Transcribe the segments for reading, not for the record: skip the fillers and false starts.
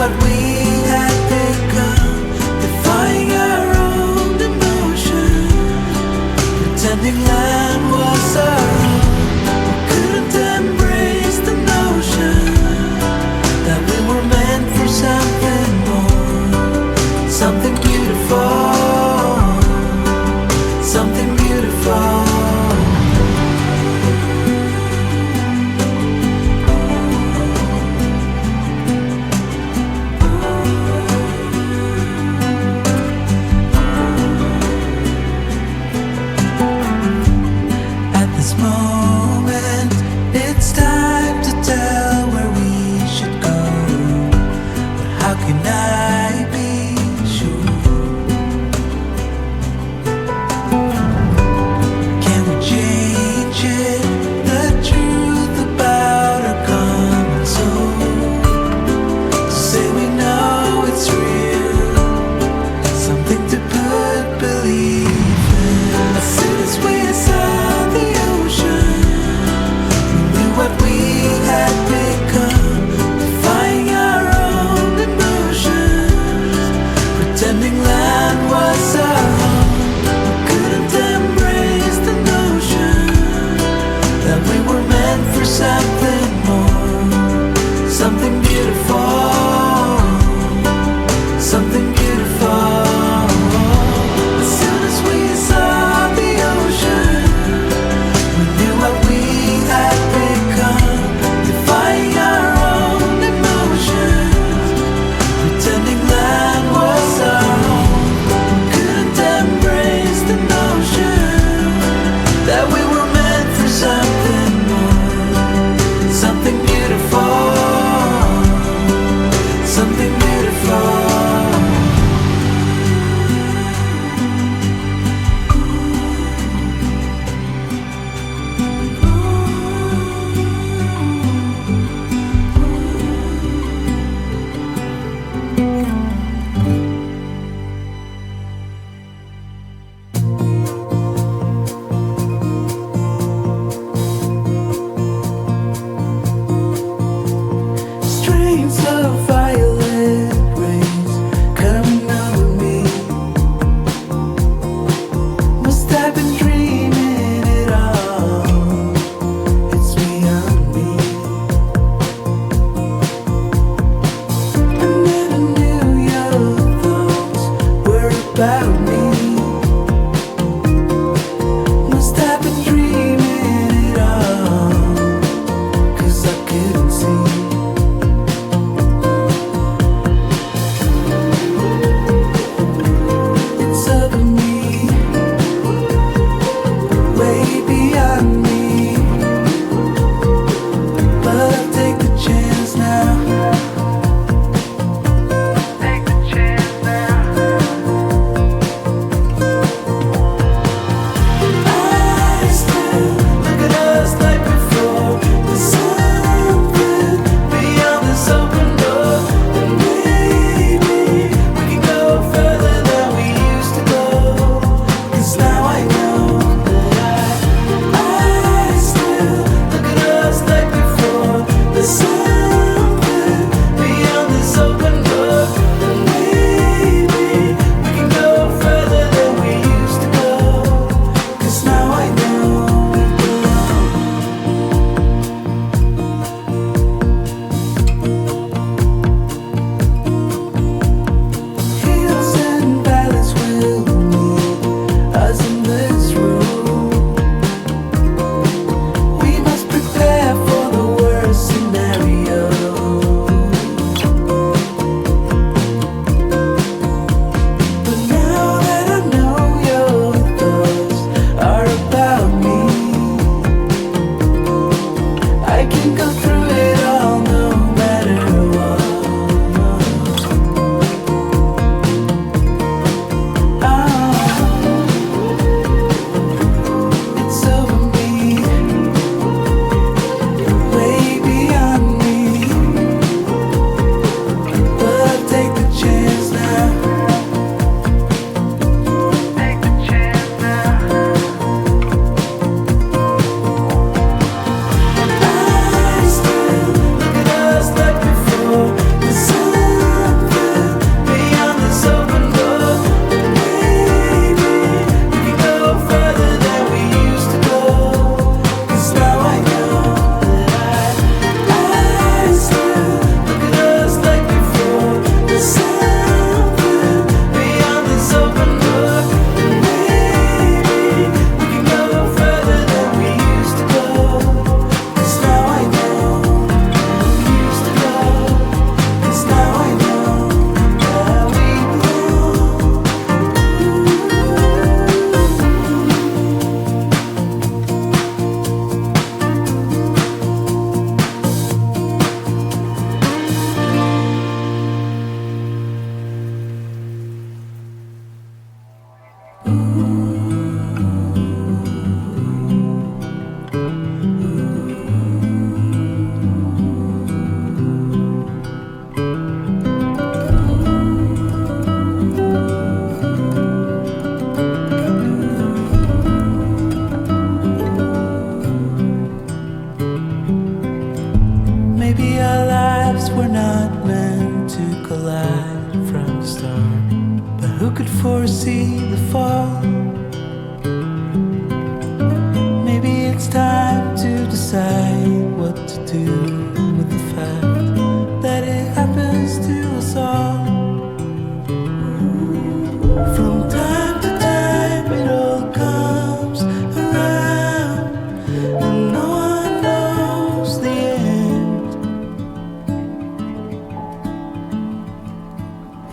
what we had become, defying our own emotions. Maybe our lives were not meant to collide from the start, but who could foresee the fall? Maybe it's time to decide what to do with the fact that it happens to us all. From time to time it all comes around, and no one knows the end.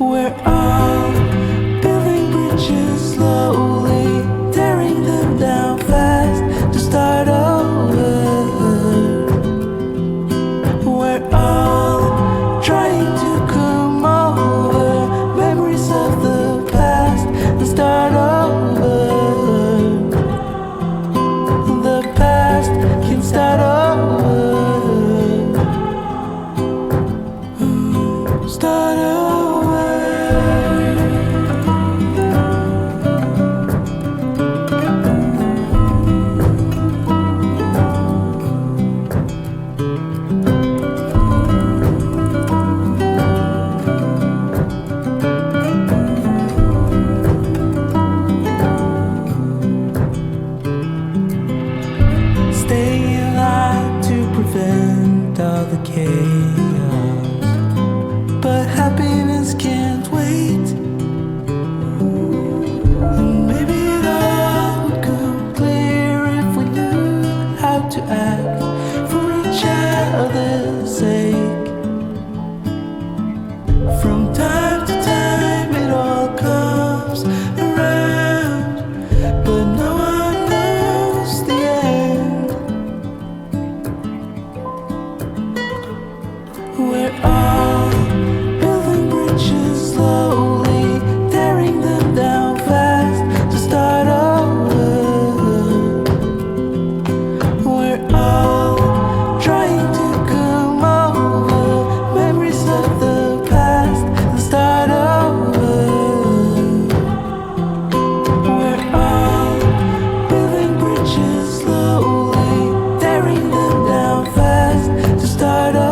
We're all building bridges slowly, tearing them down fast to start over. We're all trying to come over memories of the past and start over. The past can start over. Start over. Staying alive to prevent all the chaos, but happiness can't wait. And maybe it all would come clear if we knew how to act for each other's sake. From time to time it all comes around, but no one knows the end. We're all building bridges slowly, tearing them down fast to start over. We're all trying to come over memories of the past and start over. We're all building bridges slowly, tearing them down fast to start over.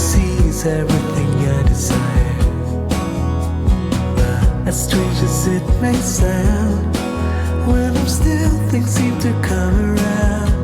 sees everything I desire. But as strange as it may sound, when I'm still, things seem to come around.